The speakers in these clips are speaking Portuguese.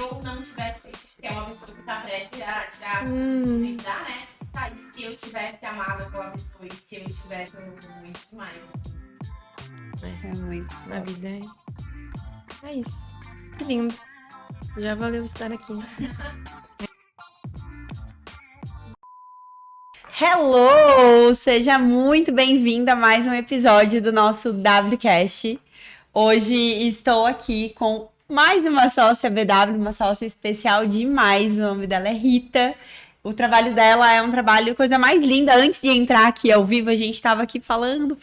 eu não tivesse, que é uma pessoa que tá prestes a tirar, se suicidar, né? Tá, e se eu tivesse amado aquela pessoa e se eu tivesse muito demais. É muito. Na vida é isso. Que lindo. Já valeu estar aqui. Hello! Seja muito bem-vinda a mais um episódio do nosso WCast. Hoje estou aqui com mais uma sócia BW, uma sócia especial demais. O nome dela é Rita. O trabalho dela é um trabalho, coisa mais linda. Antes de entrar aqui ao vivo, a gente estava aqui falando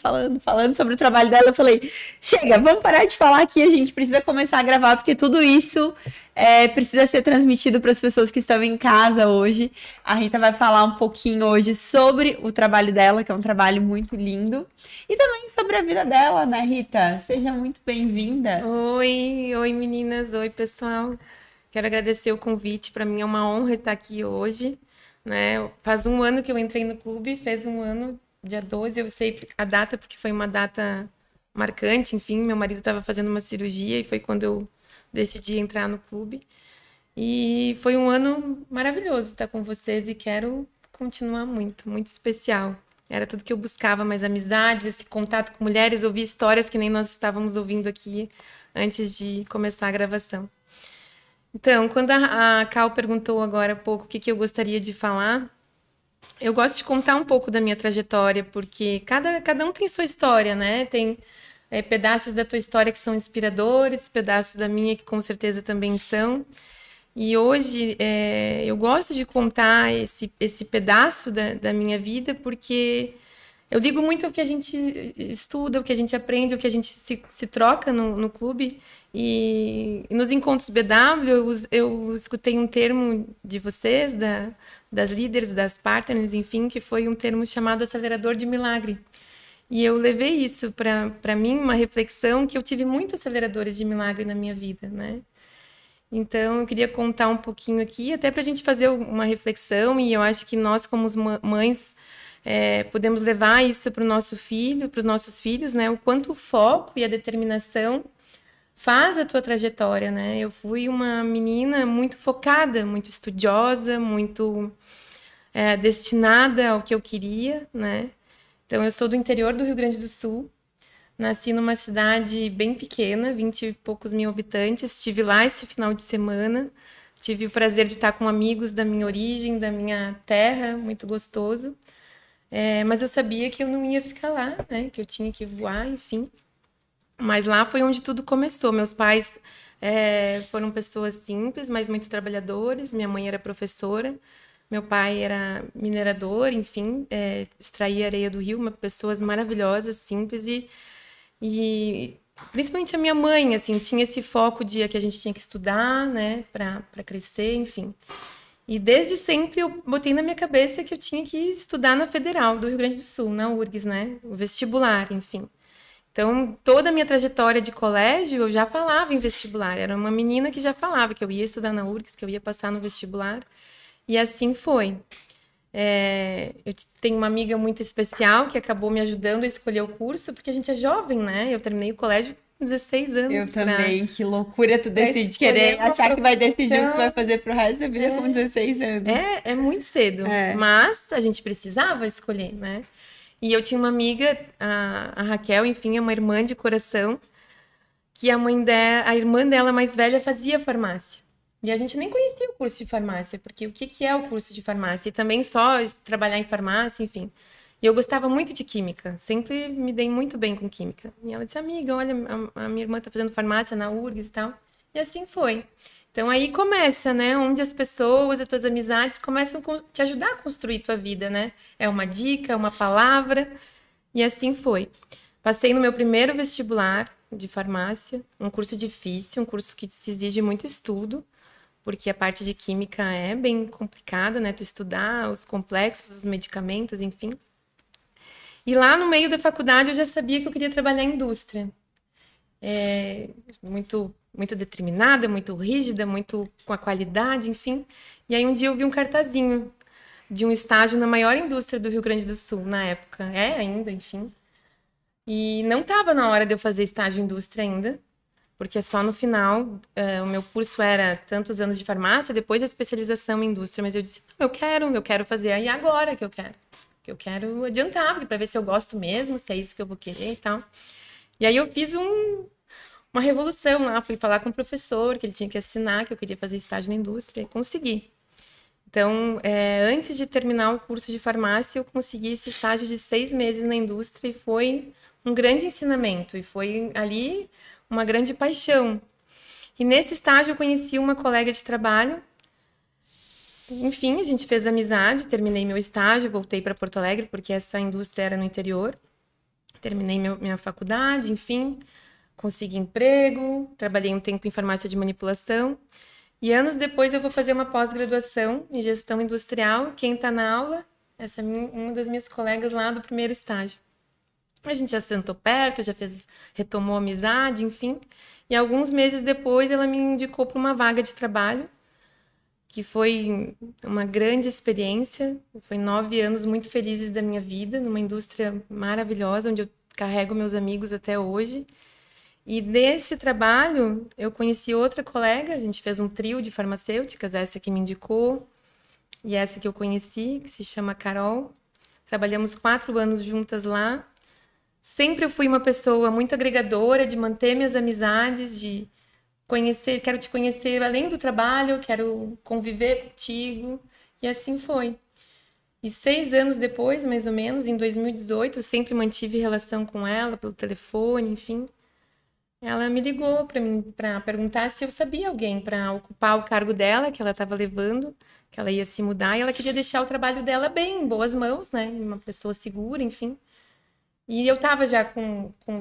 sobre o trabalho dela. Eu falei, chega, vamos parar de falar aqui, a gente precisa começar a gravar, porque tudo isso precisa ser transmitido para as pessoas que estão em casa hoje. A Rita vai falar um pouquinho hoje sobre o trabalho dela, que é um trabalho muito lindo. E também sobre a vida dela, né, Rita? Seja muito bem-vinda. Oi meninas, oi pessoal. Quero agradecer o convite, para mim é uma honra estar aqui hoje. Né? Faz um ano que eu entrei no clube, fez um ano, dia 12, eu sei a data porque foi uma data marcante, enfim, meu marido estava fazendo uma cirurgia e foi quando eu decidi entrar no clube. E foi um ano maravilhoso estar com vocês e quero continuar muito, muito especial. Era tudo que eu buscava, mais amizades, esse contato com mulheres, ouvir histórias que nem nós estávamos ouvindo aqui antes de começar a gravação. Então, quando a Cal perguntou agora há pouco o que eu gostaria de falar, eu gosto de contar um pouco da minha trajetória, porque cada um tem sua história, né? Tem pedaços da tua história que são inspiradores, pedaços da minha que com certeza também são. E hoje eu gosto de contar esse pedaço da minha vida, porque eu ligo muito ao que a gente estuda, o que a gente aprende, o que a gente se troca no clube. E nos encontros BW, eu escutei um termo de vocês, das líderes, das partners, enfim, que foi um termo chamado acelerador de milagre. E eu levei isso para mim, uma reflexão que eu tive muitos aceleradores de milagre na minha vida, né? Então, eu queria contar um pouquinho aqui, até para a gente fazer uma reflexão, e eu acho que nós, como mães, podemos levar isso para o nosso filho, para os nossos filhos, né? O quanto o foco e a determinação faz a tua trajetória, né? Eu fui uma menina muito focada, muito estudiosa, muito destinada ao que eu queria, né? Então, eu sou do interior do Rio Grande do Sul, nasci numa cidade bem pequena, 20 e poucos mil habitantes, estive lá esse final de semana, tive o prazer de estar com amigos da minha origem, da minha terra, muito gostoso, mas eu sabia que eu não ia ficar lá, né? Que eu tinha que voar, enfim. Mas lá foi onde tudo começou. Meus pais foram pessoas simples, mas muito trabalhadores. Minha mãe era professora, meu pai era minerador, enfim, extraía areia do rio, pessoas maravilhosas, simples. E principalmente a minha mãe, assim, tinha esse foco de que a gente tinha que estudar, né, para crescer, enfim. E desde sempre eu botei na minha cabeça que eu tinha que estudar na Federal do Rio Grande do Sul, na URGS, né, o vestibular, enfim. Então, toda a minha trajetória de colégio, eu já falava em vestibular. Era uma menina que já falava que eu ia estudar na URGS, que eu ia passar no vestibular. E assim foi. Eu tenho uma amiga muito especial que acabou me ajudando a escolher o curso, porque a gente é jovem, né? Eu terminei o colégio com 16 anos. Eu também. Que loucura tu decide querer achar que vai decidir o que tu vai fazer pro resto da vida com 16 anos. É muito cedo. Mas a gente precisava escolher, né? E eu tinha uma amiga, a Raquel, enfim, é uma irmã de coração, que a irmã dela mais velha fazia farmácia. E a gente nem conhecia o curso de farmácia, porque o que é o curso de farmácia? E também só trabalhar em farmácia, enfim. E eu gostava muito de química, sempre me dei muito bem com química. E ela disse, amiga, olha, a minha irmã está fazendo farmácia na URGS e tal. E assim foi. Então aí começa, né? Onde as pessoas, as tuas amizades começam a te ajudar a construir tua vida, né? É uma dica, uma palavra. E assim foi. Passei no meu primeiro vestibular de farmácia, um curso difícil, um curso que se exige muito estudo, porque a parte de química é bem complicada, né? Tu estudar os complexos, os medicamentos, enfim. E lá no meio da faculdade eu já sabia que eu queria trabalhar em indústria. Muito determinada, muito rígida, muito com a qualidade, enfim. E aí um dia eu vi um cartazinho de um estágio na maior indústria do Rio Grande do Sul, na época. Ainda, enfim. E não estava na hora de eu fazer estágio em indústria ainda. porque só no final, o meu curso era tantos anos de farmácia, depois a especialização em indústria, mas eu disse, não, eu quero fazer aí agora que eu quero adiantar, para ver se eu gosto mesmo, se é isso que eu vou querer e tal. E aí eu fiz uma revolução lá, fui falar com o professor, que ele tinha que assinar, que eu queria fazer estágio na indústria, e consegui. Então, antes de terminar o curso de farmácia, eu consegui esse estágio de 6 meses na indústria e foi um grande ensinamento, e foi ali uma grande paixão. E nesse estágio eu conheci uma colega de trabalho. Enfim, a gente fez amizade, terminei meu estágio, voltei para Porto Alegre, porque essa indústria era no interior. Terminei minha faculdade, enfim, consegui emprego, trabalhei um tempo em farmácia de manipulação. E anos depois eu vou fazer uma pós-graduação em gestão industrial. Quem está na aula, essa é uma das minhas colegas lá do primeiro estágio. A gente já sentou perto, retomou a amizade, enfim. E alguns meses depois ela me indicou para uma vaga de trabalho, que foi uma grande experiência. Foi 9 anos muito felizes da minha vida, numa indústria maravilhosa, onde eu carrego meus amigos até hoje. E nesse trabalho, eu conheci outra colega, a gente fez um trio de farmacêuticas, essa que me indicou e essa que eu conheci, que se chama Carol. Trabalhamos 4 anos juntas lá. Sempre eu fui uma pessoa muito agregadora, de manter minhas amizades, de conhecer, quero te conhecer além do trabalho, quero conviver contigo, e assim foi. E 6 anos depois, mais ou menos, em 2018, eu sempre mantive relação com ela pelo telefone, enfim. Ela me ligou para perguntar se eu sabia alguém para ocupar o cargo dela, que ela estava levando, que ela ia se mudar, e ela queria deixar o trabalho dela bem, em boas mãos, né? Uma pessoa segura, enfim. E eu estava já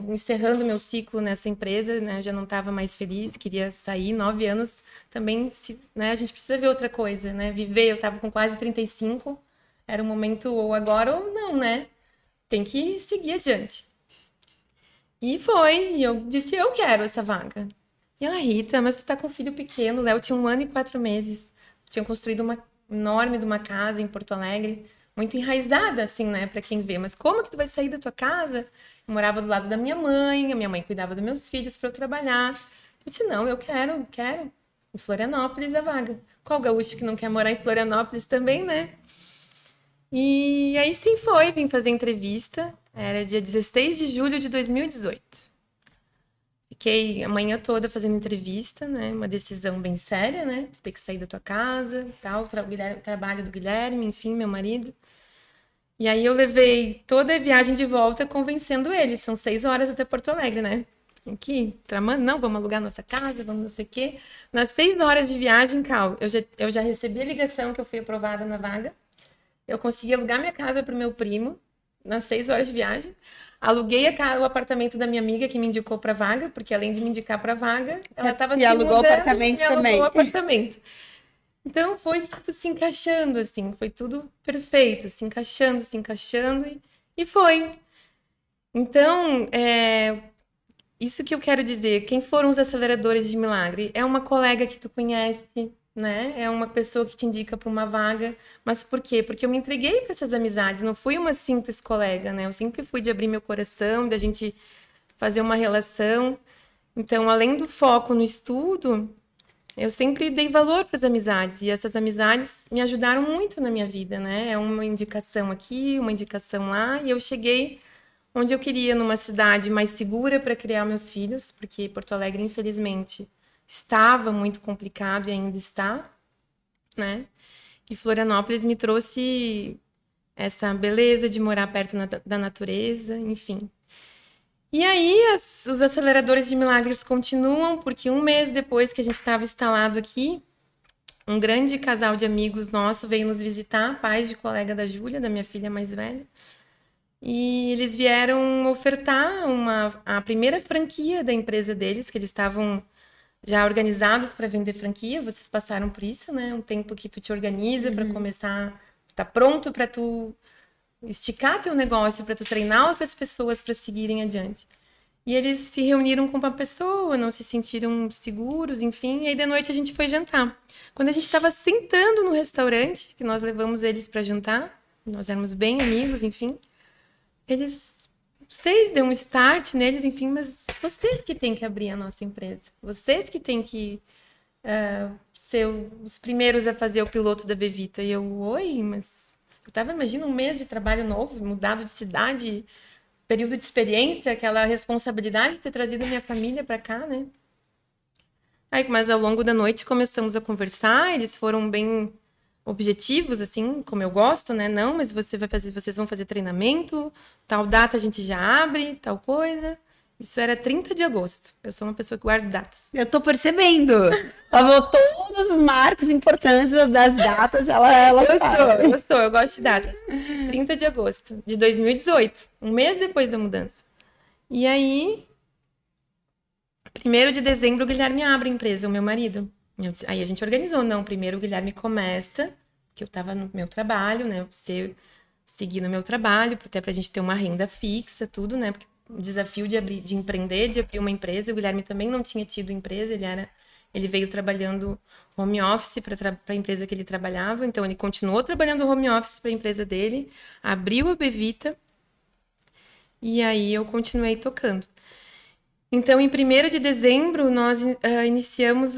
encerrando meu ciclo nessa empresa, né? Já não estava mais feliz, queria sair. 9 anos também, né? A gente precisa ver outra coisa, né? Viver, eu estava com quase 35, era um momento ou agora ou não, né? Tem que seguir adiante. E foi, e eu disse, eu quero essa vaga. E ela, Rita, mas tu tá com um filho pequeno, o Léo tinha 1 ano e 4 meses. Tinham construído uma enorme de uma casa em Porto Alegre, muito enraizada, assim, né, pra quem vê. Mas como que tu vai sair da tua casa? Eu morava do lado da minha mãe, a minha mãe cuidava dos meus filhos para eu trabalhar. Eu disse, não, eu quero. Em Florianópolis a vaga. Qual gaúcho que não quer morar em Florianópolis também, né? E aí sim foi, vim fazer entrevista. Era dia 16 de julho de 2018. Fiquei a manhã toda fazendo entrevista, né? Uma decisão bem séria, né? Tu tem que sair da tua casa, tal, trabalho do Guilherme, enfim, meu marido. E aí eu levei toda a viagem de volta convencendo ele. São 6 horas até Porto Alegre, né? Aqui, tramando, não, vamos alugar nossa casa, vamos não sei o quê. Nas 6 horas de viagem, Cal, eu já recebi a ligação que eu fui aprovada na vaga. Eu consegui alugar minha casa para o meu primo, nas 6 horas de viagem. Aluguei o apartamento da minha amiga que me indicou para vaga, porque além de me indicar para vaga, ela estava se alugou mudando apartamento e alugou também. o apartamento. Então foi tudo se encaixando, assim, foi tudo perfeito, se encaixando e foi. Então, isso que eu quero dizer, quem foram os aceleradores de milagre? É uma colega que tu conhece, né? É uma pessoa que te indica para uma vaga. Mas por quê? Porque eu me entreguei para essas amizades, não fui uma simples colega, né? Eu sempre fui de abrir meu coração, da gente fazer uma relação. Então, além do foco no estudo, eu sempre dei valor para as amizades. E essas amizades me ajudaram muito na minha vida, né? É uma indicação aqui, uma indicação lá. E eu cheguei onde eu queria, numa cidade mais segura para criar meus filhos, porque Porto Alegre, infelizmente, estava muito complicado e ainda está, né? E Florianópolis me trouxe essa beleza de morar perto da natureza, enfim. E aí os aceleradores de milagres continuam, porque 1 mês depois que a gente estava instalado aqui, um grande casal de amigos nosso veio nos visitar, pais de colega da Júlia, da minha filha mais velha. E eles vieram ofertar a primeira franquia da empresa deles, que eles estavam já organizados para vender franquia. Vocês passaram por isso, né? Um tempo que tu te organiza para começar, tá pronto para tu esticar teu negócio, para tu treinar outras pessoas para seguirem adiante. E eles se reuniram com uma pessoa, não se sentiram seguros, enfim. E aí de noite a gente foi jantar. Quando a gente estava sentando no restaurante, que nós levamos eles para jantar, nós éramos bem amigos, enfim. Eles sei, deu um start neles, enfim, mas vocês que têm que abrir a nossa empresa. Vocês que têm que ser os primeiros a fazer o piloto da Bevita. E eu, oi, mas eu tava, imagina, um mês de trabalho novo, mudado de cidade, período de experiência, aquela responsabilidade de ter trazido a minha família para cá, né? Aí, mas ao longo da noite começamos a conversar, eles foram bem objetivos, assim, como eu gosto, né? Não, mas vocês vão fazer treinamento, tal data a gente já abre, tal coisa. Isso era 30 de agosto. Eu sou uma pessoa que guarda datas. Eu tô percebendo. Ela botou todos os marcos importantes das datas, ela Eu gosto de datas. 30 de agosto de 2018, um mês depois da mudança. E aí, 1º de dezembro, o Guilherme abre a empresa, o meu marido. Aí a gente organizou, não, primeiro o Guilherme começa, que eu tava no meu trabalho, né, eu seguir no meu trabalho, até pra gente ter uma renda fixa, tudo, né, porque o desafio de empreender, de abrir uma empresa, o Guilherme também não tinha tido empresa, ele veio trabalhando home office para a empresa que ele trabalhava, então ele continuou trabalhando home office para a empresa dele, abriu a Bevita, e aí eu continuei tocando. Então, em 1º de dezembro, nós iniciamos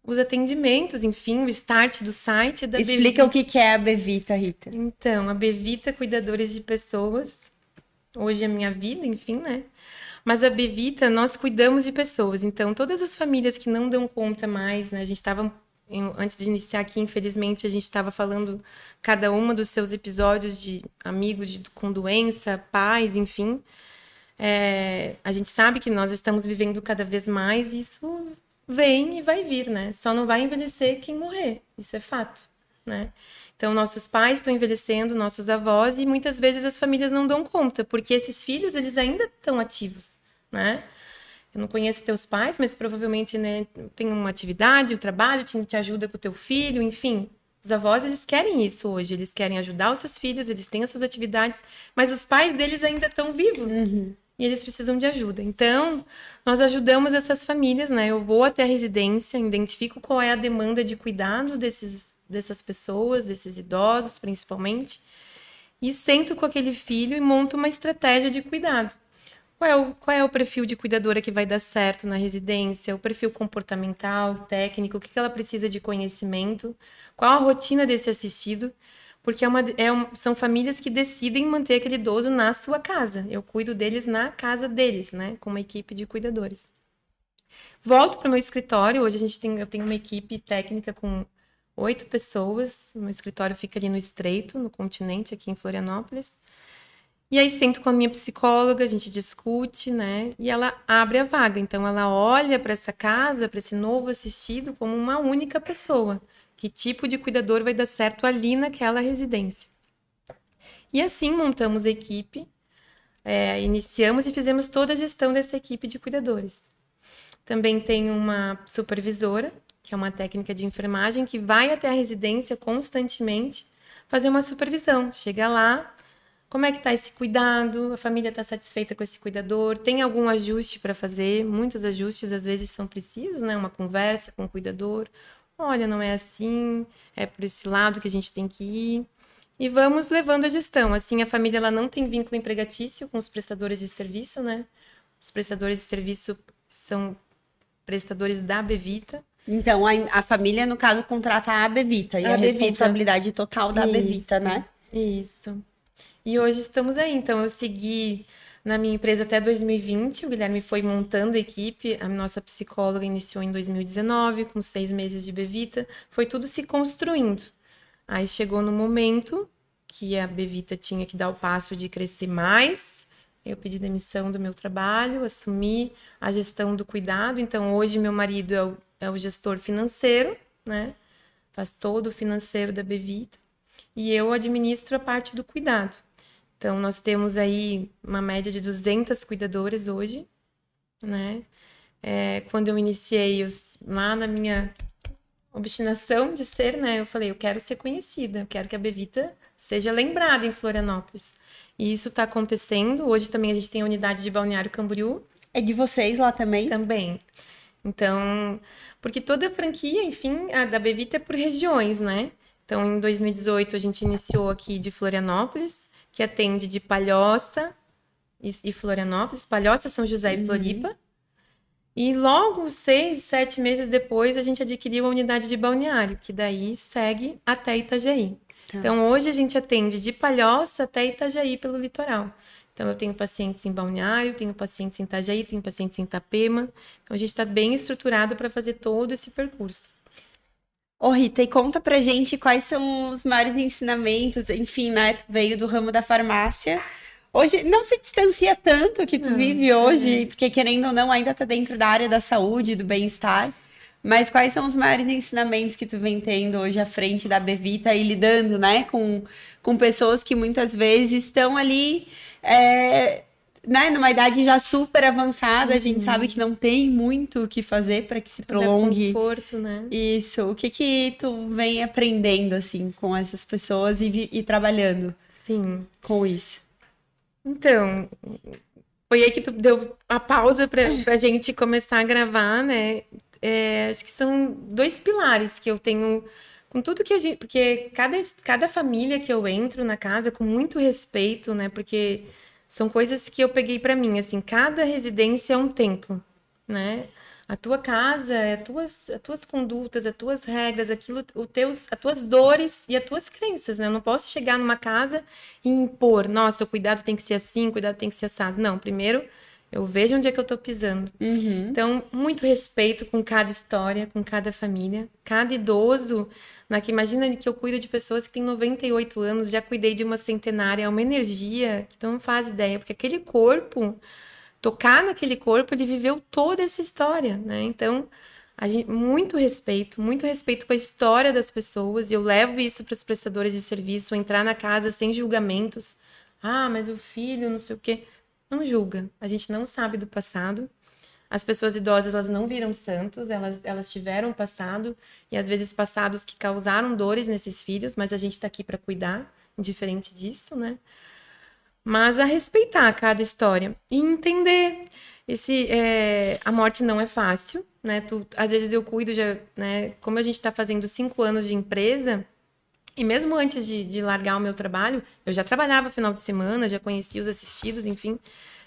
os atendimentos, enfim, o start do site da Bevita. Explica o que é a Bevita, Rita. Então, a Bevita Cuidadores de Pessoas, hoje é a minha vida, enfim, né? Mas a Bevita, nós cuidamos de pessoas. Então, todas as famílias que não dão conta mais, né? A gente estava, antes de iniciar aqui, infelizmente, a gente estava falando cada uma dos seus episódios de amigos com doença, pais, enfim. A gente sabe que nós estamos vivendo cada vez mais e isso vem e vai vir, né? Só não vai envelhecer quem morrer, isso é fato, né? Então, nossos pais estão envelhecendo, nossos avós, e muitas vezes as famílias não dão conta, porque esses filhos, eles ainda estão ativos, né? Eu não conheço teus pais, mas provavelmente, né, tem uma atividade, um trabalho, te ajuda com o teu filho, enfim. Os avós, eles querem isso hoje, eles querem ajudar os seus filhos, eles têm as suas atividades, mas os pais deles ainda estão vivos. Uhum. E eles precisam de ajuda. Então, nós ajudamos essas famílias, né? Eu vou até a residência, identifico qual é a demanda de cuidado dessas pessoas, desses idosos, principalmente, e sento com aquele filho e monto uma estratégia de cuidado. Qual é o perfil de cuidadora que vai dar certo na residência? O perfil comportamental, técnico, o que ela precisa de conhecimento? Qual a rotina desse assistido? Porque são famílias que decidem manter aquele idoso na sua casa. Eu cuido deles na casa deles, né? Com uma equipe de cuidadores. Volto para o meu escritório. Hoje eu tenho uma equipe técnica com 8 pessoas. O meu escritório fica ali no Estreito, no Continente, aqui em Florianópolis. E aí sento com a minha psicóloga, a gente discute, né? E ela abre a vaga. Então ela olha para essa casa, para esse novo assistido, como uma única pessoa. Que tipo de cuidador vai dar certo ali naquela residência. E assim montamos a equipe, iniciamos e fizemos toda a gestão dessa equipe de cuidadores. Também tem uma supervisora, que é uma técnica de enfermagem, que vai até a residência constantemente fazer uma supervisão. Chega lá, como é que está esse cuidado? A família está satisfeita com esse cuidador? Tem algum ajuste para fazer? Muitos ajustes às vezes são precisos, né? Uma conversa com o cuidador. Olha, não é assim, é por esse lado que a gente tem que ir. E vamos levando a gestão. Assim, a família ela não tem vínculo empregatício com os prestadores de serviço, né? Os prestadores de serviço são prestadores da Bevita. Então, a família, no caso, contrata a Bevita. E a responsabilidade total da Bevita, né? Isso. E hoje estamos aí. Então, eu segui na minha empresa até 2020, o Guilherme foi montando a equipe, a nossa psicóloga iniciou em 2019, com 6 meses de Bevita, foi tudo se construindo. Aí chegou no momento que a Bevita tinha que dar o passo de crescer mais, eu pedi demissão do meu trabalho, assumi a gestão do cuidado, então hoje meu marido é o gestor financeiro, né? Faz todo o financeiro da Bevita, e eu administro a parte do cuidado. Então, nós temos aí uma média de 200 cuidadoras hoje, né? Quando eu iniciei, lá na minha obstinação de ser, né? Eu falei, eu quero ser conhecida, eu quero que a Bevita seja lembrada em Florianópolis. E isso está acontecendo. Hoje também a gente tem a unidade de Balneário Camboriú. É de vocês lá também? Também. Então, porque toda a franquia, enfim, a da Bevita é por regiões, né? Então, em 2018, a gente iniciou aqui de Florianópolis, que atende de Palhoça, e Florianópolis, Palhoça, São José e Floripa. E logo 6, 7 meses depois, a gente adquiriu a unidade de Balneário, que daí segue até Itajaí. Então, hoje a gente atende de Palhoça até Itajaí pelo litoral. Então, eu tenho pacientes em Balneário, tenho pacientes em Itajaí, tenho pacientes em Itapema. Então, a gente está bem estruturado para fazer todo esse percurso. Ô Rita, e conta pra gente quais são os maiores ensinamentos, enfim, né? Tu veio do ramo da farmácia. Hoje não se distancia tanto que tu vive hoje, porque querendo ou não, ainda tá dentro da área da saúde, do bem-estar. Mas quais são os maiores ensinamentos que tu vem tendo hoje à frente da Bevita e lidando, né, com pessoas que muitas vezes estão ali, né, numa idade já super avançada, a gente sabe que não tem muito o que fazer para que se prolongue. Conforto, né? Isso. O que tu vem aprendendo, assim, com essas pessoas e trabalhando Sim. com isso? Então, foi aí que tu deu a pausa pra gente começar a gravar, né? Acho que são 2 pilares que eu tenho com tudo que a gente... Porque cada família que eu entro na casa, com muito respeito, né? Porque são coisas que eu peguei pra mim, assim, cada residência é um templo, né? A tua casa, as tuas condutas, as tuas regras, aquilo, as tuas dores e as tuas crenças, né? Eu não posso chegar numa casa e impor, nossa, o cuidado tem que ser assim, o cuidado tem que ser assado. Não, primeiro eu vejo onde é que eu tô pisando. Então, muito respeito com cada história, com cada família, cada idoso. Imagina que eu cuido de pessoas que têm 98 anos, já cuidei de uma centenária, é uma energia que tu não faz ideia, porque aquele corpo... Tocar naquele corpo, ele viveu toda essa história, né? Então, muito respeito com a história das pessoas, e eu levo isso para os prestadores de serviço, entrar na casa sem julgamentos. Ah, mas o filho, não sei o quê. Não julga, a gente não sabe do passado. As pessoas idosas, elas não viram santos, elas tiveram passado, e às vezes passados que causaram dores nesses filhos, mas a gente está aqui para cuidar, indiferente disso, né? Mas a respeitar cada história e entender a morte não é fácil, né? Às vezes eu cuido, né? Como a gente está fazendo 5 anos de empresa, e mesmo antes de largar o meu trabalho, eu já trabalhava final de semana, já conhecia os assistidos, enfim.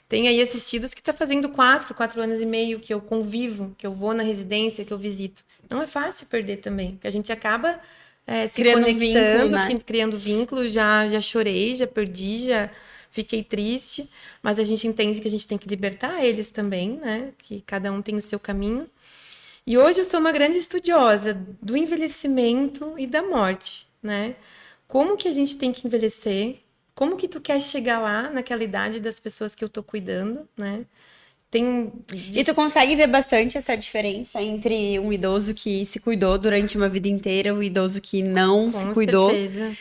Tem aí assistidos que está fazendo 4 anos e meio que eu convivo, que eu vou na residência, que eu visito. Não é fácil perder também, porque a gente acaba se Criando conectando, vínculo, né? criando vínculo, já chorei, já perdi, já fiquei triste, mas a gente entende que a gente tem que libertar eles também, né? Que cada um tem o seu caminho. E hoje eu sou uma grande estudiosa do envelhecimento e da morte, né? Como que a gente tem que envelhecer? Como que tu quer chegar lá, naquela idade das pessoas que eu tô cuidando, né? E tu consegue ver bastante essa diferença entre um idoso que se cuidou durante uma vida inteira e um idoso que não se cuidou? Com certeza.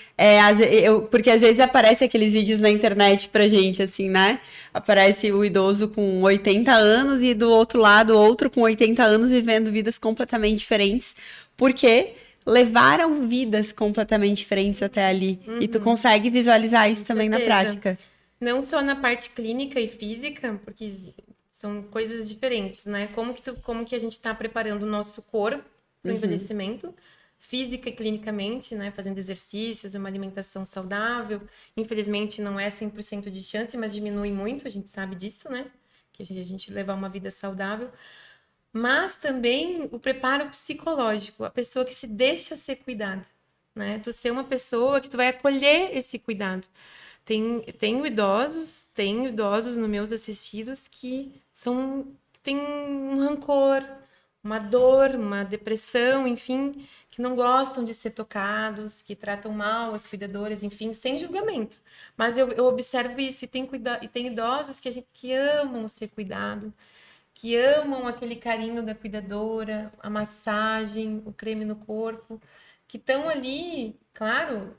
Porque às vezes aparece aqueles vídeos na internet pra gente, assim, né? Aparece o idoso com 80 anos e do outro lado, outro com 80 anos vivendo vidas completamente diferentes. Porque levaram vidas completamente diferentes até ali. E tu consegue visualizar isso também na prática. Não só na parte clínica e física, porque são coisas diferentes, né? Como que a gente está preparando o nosso corpo para o envelhecimento, física e clinicamente, né? Fazendo exercícios, uma alimentação saudável. Infelizmente, não é 100% de chance, mas diminui muito, a gente sabe disso, né? Que a gente levar uma vida saudável. Mas também o preparo psicológico, a pessoa que se deixa ser cuidada, né? Tu ser uma pessoa que tu vai acolher esse cuidado. Tenho idosos nos meus assistidos que têm um rancor, uma dor, uma depressão, enfim, que não gostam de ser tocados, que tratam mal as cuidadoras, enfim, sem julgamento. Mas eu observo isso e tem idosos que amam ser cuidado, que amam aquele carinho da cuidadora, a massagem, o creme no corpo, que estão ali, claro,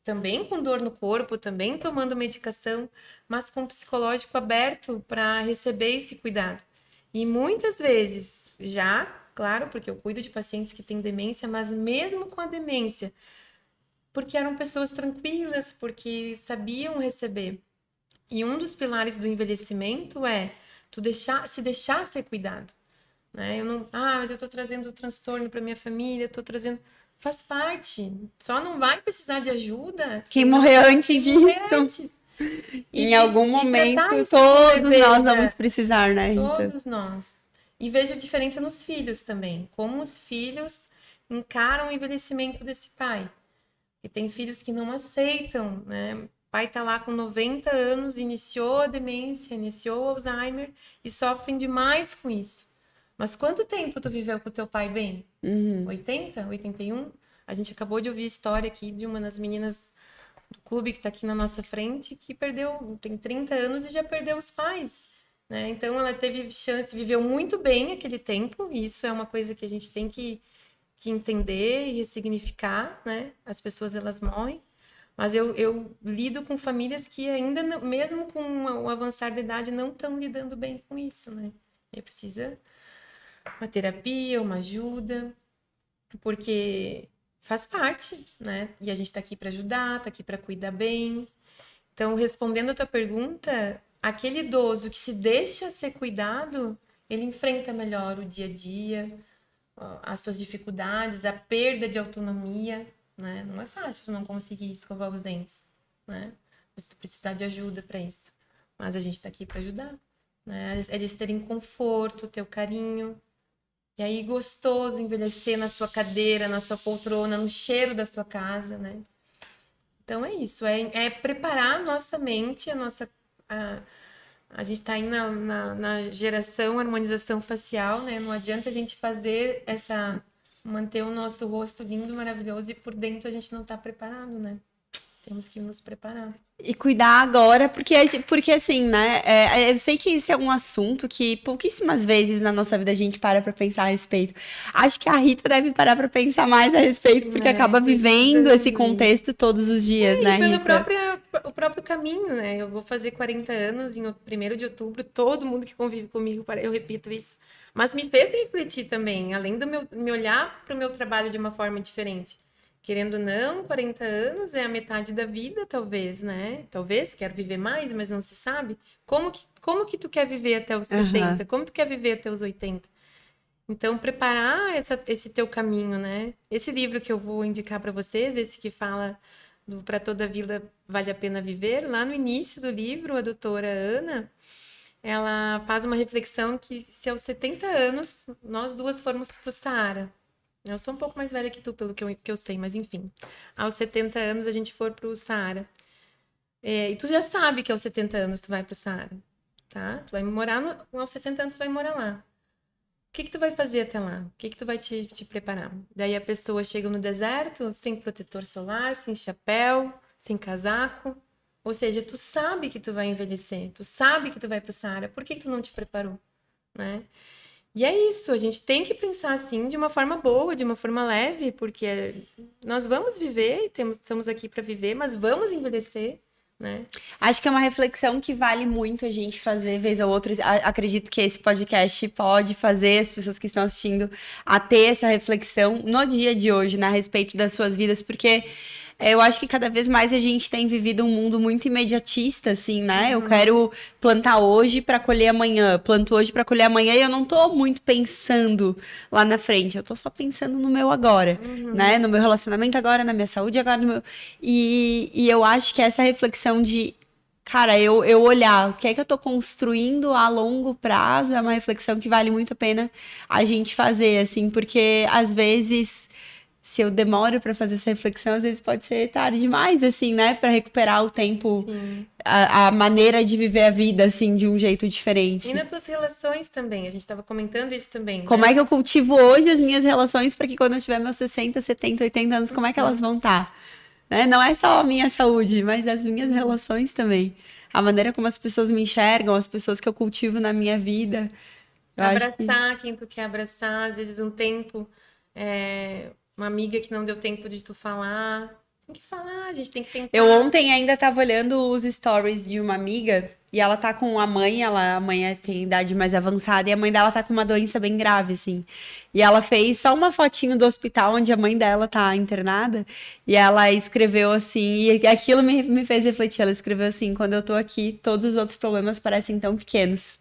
também com dor no corpo, também tomando medicação, mas com o psicológico aberto para receber esse cuidado. E muitas vezes, claro, porque eu cuido de pacientes que têm demência, mas mesmo com a demência, porque eram pessoas tranquilas, porque sabiam receber. E um dos pilares do envelhecimento é se deixar ser cuidado. Né? Mas eu estou trazendo transtorno para minha família, estou trazendo... Faz parte. Só não vai precisar de ajuda. Quem morrer antes disso. Em algum e momento, tratar isso com todos nós leveza. vamos precisar, né, Rita? Todos nós. E vejo diferença nos filhos também. Como os filhos encaram o envelhecimento desse pai. Porque tem filhos que não aceitam, né? O pai tá lá com 90 anos, iniciou a demência, iniciou o Alzheimer e sofrem demais com isso. Mas quanto tempo tu viveu com o teu pai bem? 80? 81? A gente acabou de ouvir a história aqui de uma das meninas do clube que tá aqui na nossa frente, que tem 30 anos e já perdeu os pais. Né? Então, ela teve chance, viveu muito bem aquele tempo, e isso é uma coisa que a gente tem que entender e ressignificar, né? As pessoas, elas morrem, mas eu lido com famílias que ainda, mesmo com o avançar da idade, não estão lidando bem com isso, né? E precisa uma terapia, uma ajuda, porque faz parte, né? E a gente tá aqui para ajudar, tá aqui para cuidar bem. Então, respondendo a tua pergunta, aquele idoso que se deixa ser cuidado, ele enfrenta melhor o dia a dia, as suas dificuldades, a perda de autonomia, né? Não é fácil tu não conseguir escovar os dentes, né? Se tu precisar de ajuda para isso. Mas a gente tá aqui para ajudar, né? Eles terem conforto, ter o carinho. E aí, gostoso envelhecer na sua cadeira, na sua poltrona, no cheiro da sua casa, né? Então é isso, é preparar a nossa mente, a gente está aí na geração harmonização facial, né? Não adianta a gente fazer manter o nosso rosto lindo, maravilhoso, e por dentro a gente não está preparado, né? Temos que nos preparar. E cuidar agora, porque assim, né? Eu sei que esse é um assunto que pouquíssimas vezes na nossa vida a gente para pra pensar a respeito. Acho que a Rita deve parar pra pensar mais a respeito, porque acaba vivendo esse contexto todos os dias, né, pelo Rita? o próprio caminho, né? Eu vou fazer 40 anos em 1º de outubro, todo mundo que convive comigo, eu repito isso. Mas me fez refletir também, além do me olhar para o meu trabalho de uma forma diferente. Querendo ou não, 40 anos é a metade da vida, talvez, né? Talvez, quero viver mais, mas não se sabe. Como que tu quer viver até os 70? Como tu quer viver até os 80? Então, preparar esse teu caminho, né? Esse livro que eu vou indicar para vocês, esse que fala do Para Toda a Vida Vale a Pena Viver, lá no início do livro, a doutora Ana, ela faz uma reflexão que se aos 70 anos nós duas formos para o Saara, eu sou um pouco mais velha que tu, pelo que eu sei, mas enfim. Aos 70 anos a gente for pro Saara. E tu já sabe que aos 70 anos tu vai pro Saara, tá? Tu vai morar aos 70 anos tu vai morar lá. O que tu vai fazer até lá? O que tu vai te preparar? Daí a pessoa chega no deserto sem protetor solar, sem chapéu, sem casaco. Ou seja, tu sabe que tu vai envelhecer, tu sabe que tu vai pro Saara. Por que tu não te preparou, né? E é isso, a gente tem que pensar assim de uma forma boa, de uma forma leve, porque nós vamos viver, estamos aqui para viver, mas vamos envelhecer, né? Acho que é uma reflexão que vale muito a gente fazer vez ou outra. Acredito que esse podcast pode fazer as pessoas que estão assistindo a ter essa reflexão no dia de hoje, né, a respeito das suas vidas, porque eu acho que cada vez mais a gente tem vivido um mundo muito imediatista, assim, né? Eu quero plantar hoje para colher amanhã, planto hoje para colher amanhã, e eu não tô muito pensando lá na frente, eu tô só pensando no meu agora, né? No meu relacionamento agora, na minha saúde agora, e eu acho que essa reflexão de, cara, eu olhar o que é que eu tô construindo a longo prazo é uma reflexão que vale muito a pena a gente fazer, assim, porque às vezes, se eu demoro pra fazer essa reflexão, às vezes pode ser tarde demais, assim, né? Pra recuperar o tempo, a maneira de viver a vida, assim, de um jeito diferente. E nas tuas relações também, a gente tava comentando isso também. Como é que eu cultivo hoje as minhas relações pra que quando eu tiver meus 60, 70, 80 anos, como é que elas vão estar? Né? Não é só a minha saúde, mas as minhas relações também. A maneira como as pessoas me enxergam, as pessoas que eu cultivo na minha vida. Abraçar quem tu quer abraçar, às vezes um tempo... Uma amiga que não deu tempo de tu falar. Tem que falar, a gente tem que tentar. Eu ontem ainda tava olhando os stories de uma amiga e ela tá com a mãe, a mãe tem idade mais avançada e a mãe dela tá com uma doença bem grave, assim. E ela fez só uma fotinho do hospital onde a mãe dela tá internada e ela escreveu assim, e aquilo me fez refletir. Ela escreveu assim: quando eu tô aqui, todos os outros problemas parecem tão pequenos.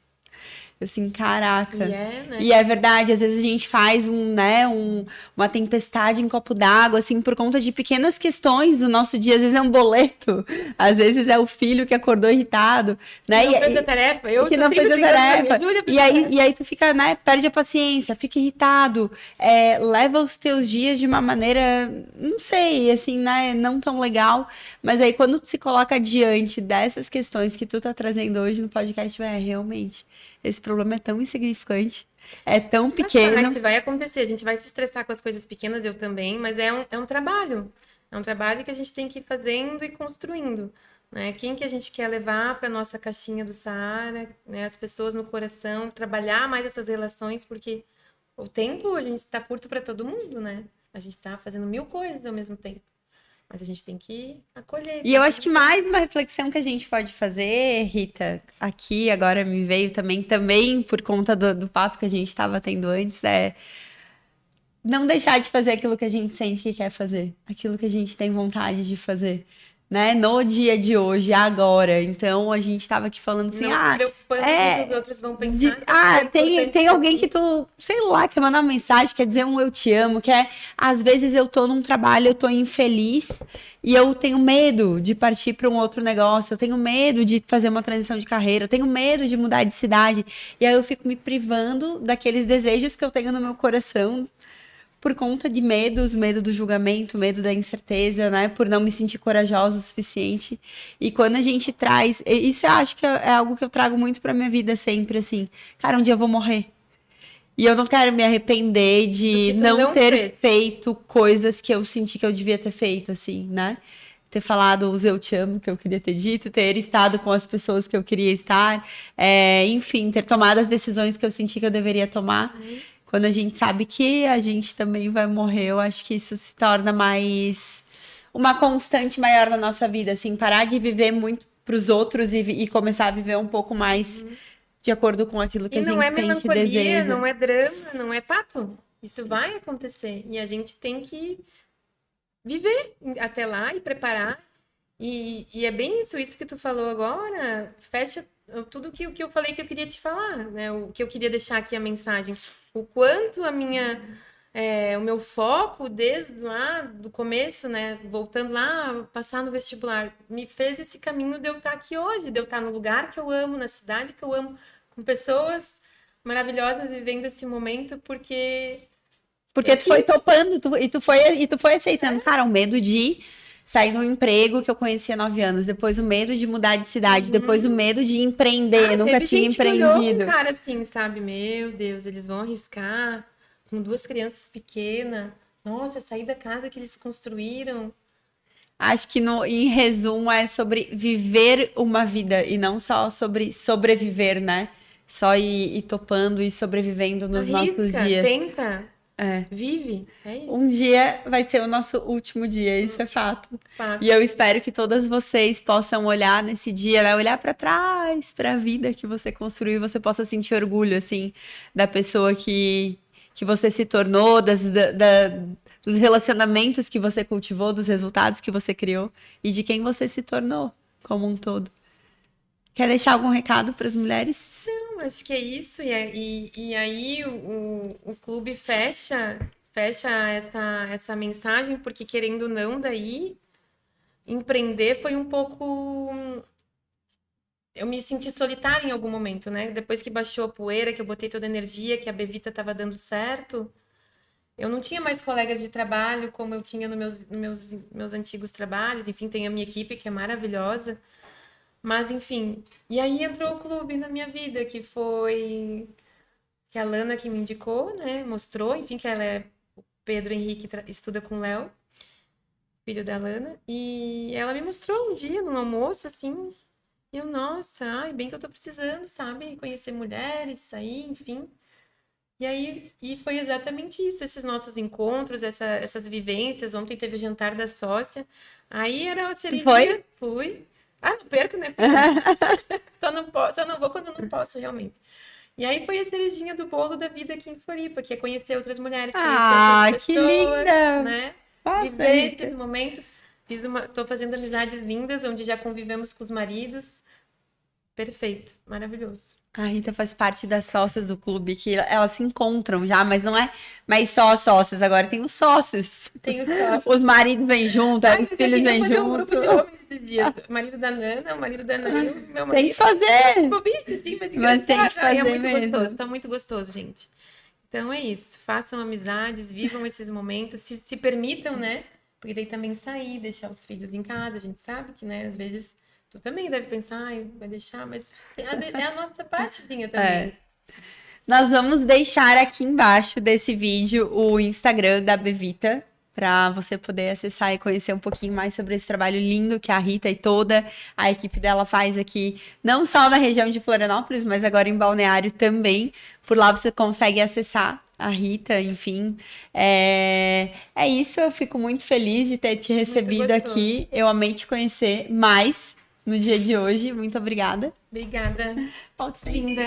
Assim, caraca. Né? E é verdade, às vezes a gente faz uma tempestade em copo d'água, assim, por conta de pequenas questões do nosso dia. Às vezes é um boleto, às vezes é o filho que acordou irritado, né? Que não fez a tarefa. Que não fez a tarefa. E aí tu fica, né, perde a paciência, fica irritado, leva os teus dias de uma maneira, não sei, assim, né, não tão legal. Mas aí quando tu se coloca diante dessas questões que tu tá trazendo hoje no podcast, realmente, esse problema é tão insignificante, é tão pequeno. Vai acontecer, a gente vai se estressar com as coisas pequenas, eu também, mas é um trabalho. É um trabalho que a gente tem que ir fazendo e construindo. Né? Quem que a gente quer levar para nossa caixinha do Saara, né? As pessoas no coração, trabalhar mais essas relações, porque o tempo a gente está curto para todo mundo, né? A gente está fazendo 1000 coisas ao mesmo tempo. Mas a gente tem que acolher. E eu acho que mais uma reflexão que a gente pode fazer, Rita, aqui agora me veio também por conta do papo que a gente estava tendo antes, é não deixar de fazer aquilo que a gente sente que quer fazer, aquilo que a gente tem vontade de fazer, né? No dia de hoje, agora. Então, a gente estava aqui falando assim, não se preocupando com os outros vão pensar. Tem alguém que tu, sei lá, quer mandar uma mensagem, quer dizer eu te amo, às vezes eu tô num trabalho, eu tô infeliz e eu tenho medo de partir para um outro negócio, eu tenho medo de fazer uma transição de carreira, eu tenho medo de mudar de cidade, e aí eu fico me privando daqueles desejos que eu tenho no meu coração, por conta de medo do julgamento, medo da incerteza, né? Por não me sentir corajosa o suficiente. E quando a gente traz... Isso eu acho que é algo que eu trago muito pra minha vida sempre, assim. Cara, um dia eu vou morrer. E eu não quero me arrepender de não ter feito coisas que eu senti que eu devia ter feito, assim, né? Ter falado os eu te amo que eu queria ter dito, ter estado com as pessoas que eu queria estar, enfim, ter tomado as decisões que eu senti que eu deveria tomar. Isso. Quando a gente sabe que a gente também vai morrer, eu acho que isso se torna mais uma constante maior na nossa vida, assim, parar de viver muito pros outros e começar a viver um pouco mais de acordo com aquilo que a gente sente e deseja. E não é melancolia, não é drama, não é pato. Isso vai acontecer e a gente tem que viver até lá e preparar. E é bem isso que tu falou agora, fecha tudo o que eu falei que eu queria te falar, né? O que eu queria deixar aqui a mensagem. O quanto o meu foco desde lá do começo, né? Voltando lá, passar no vestibular, me fez esse caminho de eu estar aqui hoje, de eu estar no lugar que eu amo, na cidade que eu amo, com pessoas maravilhosas vivendo esse momento, porque tu foi topando, tu foi aceitando, cara, o medo de sair de um emprego que eu conhecia há 9 anos, depois o medo de mudar de cidade, depois o medo de empreender, nunca tinha empreendido. Que olhou um cara assim, sabe? Meu Deus, eles vão arriscar com 2 crianças pequenas. Nossa, sair da casa que eles construíram. Acho que em resumo é sobre viver uma vida e não só sobre sobreviver, né? Só ir topando e sobrevivendo nos nossos dias. Tenta. Vive, é isso. Um dia vai ser o nosso último dia, isso é fato. E eu espero que todas vocês possam olhar nesse dia, né? Olhar para trás, para a vida que você construiu e você possa sentir orgulho, assim, da pessoa que você se tornou, dos relacionamentos que você cultivou, dos resultados que você criou e de quem você se tornou como um todo. Quer deixar algum recado para as mulheres? Não, acho que é isso. E aí o clube fecha essa mensagem, porque querendo ou não, daí empreender foi um pouco... Eu me senti solitária em algum momento, né? Depois que baixou a poeira, que eu botei toda a energia, que a Bevita estava dando certo, eu não tinha mais colegas de trabalho como eu tinha nos meus antigos trabalhos. Enfim, tem a minha equipe, que é maravilhosa. Mas, enfim, e aí entrou o clube na minha vida, que foi que a Lana que me indicou, né, mostrou, enfim, que ela é o Pedro Henrique, estuda com o Léo, filho da Lana, e ela me mostrou um dia, num almoço, assim, e eu, nossa, bem que eu tô precisando, sabe, conhecer mulheres, sair, enfim. E aí, foi exatamente isso, esses nossos encontros, essas vivências. Ontem teve o jantar da sócia, aí era a cerimônia. Foi? Fui. Não perco, né? Só não vou quando não posso, realmente. E aí foi a cerejinha do bolo da vida aqui em Floripa, que é conhecer outras mulheres, conhecer outras pessoas, que linda! Né? Viver esses momentos. Tô fazendo amizades lindas, onde já convivemos com os maridos. perfeito, maravilhoso. A Rita faz parte das sócias do clube, que elas se encontram já, mas não é mais só as sócias, agora tem os sócios. Tem os sócios. Os maridos vêm junto, os filhos vêm fazer um junto. grupo de homens esses dias. O marido da Nana, o marido da Nana e o meu marido. Tem que fazer! Bobice, sim, mas Mas tem que engraçado. Ai, é fazer muito mesmo. gostoso, tá muito gostoso, gente. Então é isso, façam amizades, vivam esses momentos, se permitam, né? Porque daí também sair, deixar os filhos em casa, a gente sabe que, né, às vezes tu também deve pensar, ai, vai deixar, mas às vezes é a nossa partezinha também. Nós vamos deixar aqui embaixo desse vídeo o Instagram da Bevita, para você poder acessar e conhecer um pouquinho mais sobre esse trabalho lindo que a Rita e toda a equipe dela faz aqui, não só na região de Florianópolis, mas agora em Balneário também. Por lá você consegue acessar a Rita, enfim. É isso, eu fico muito feliz de ter te recebido gostoso. aqui. Eu amei te conhecer mais no dia de hoje. Muito obrigada. Obrigada, Pode ser. linda.